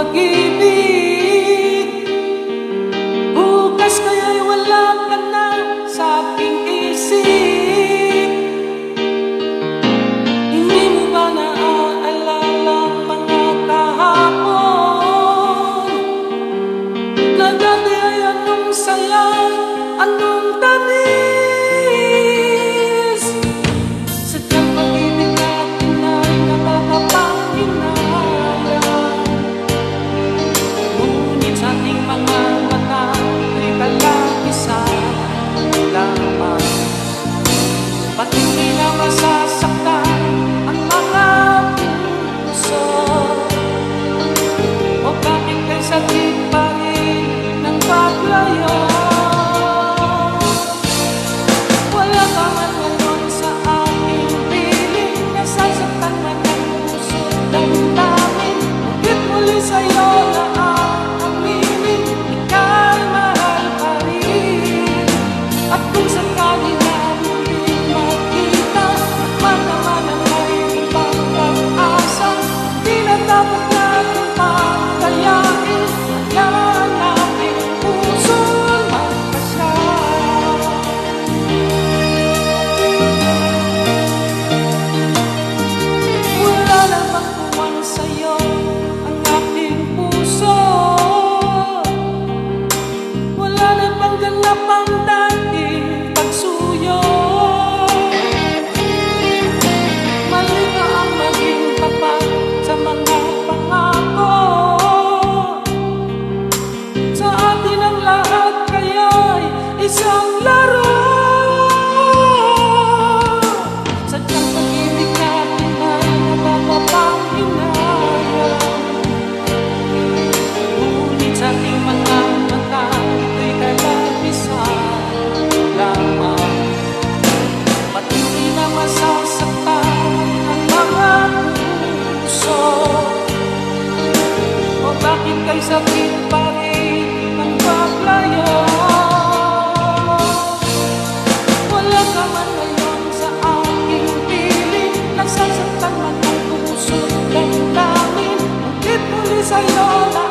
pag-ibig. Bukas kaya'y wala ka na sa aking isip. Hindi mo ba naaalala mga kahapon na dati ay anong saya, anong tamis? Sadyang pag-ibig natin ay nakakapanghinayang, ngunit sa ating mga mata ay kalakisan lamang. Ba't hindi na masasaktan ang mga puso? O bakit kay sakit pa rin ng paglayo? Wala ka man ngayon sa aking piling, nasasaktan man ang puso damdamin. Ngunit muli sa'yo na aaminin, ika'y mahal pa rin. At kung sakali na muling magkita, naman ang may ibang pag-asa, di na dapat natin pagkayain. Hayaan natin puso'y magpasya. Wala namang tuwang sa'yo ang aking puso. Wala na bang ganap ang dating pagsuyo? Mali na ang maging tapat sa mga pangako. Sa atin ang lahat kaya'y isang laro. Sadyang pag-ibig natin ay nakakapanghinayang, ngunit sa ating mga mata ito'y kalakisan lamang. Ba't hindi na masasaktan ang mga puso? O bakit kay sakit pa rin ang paglayo? Wala ka man ngayon sa aking piling, nasasaktan man ang puso damdamin. Ngunit muli sa'yo na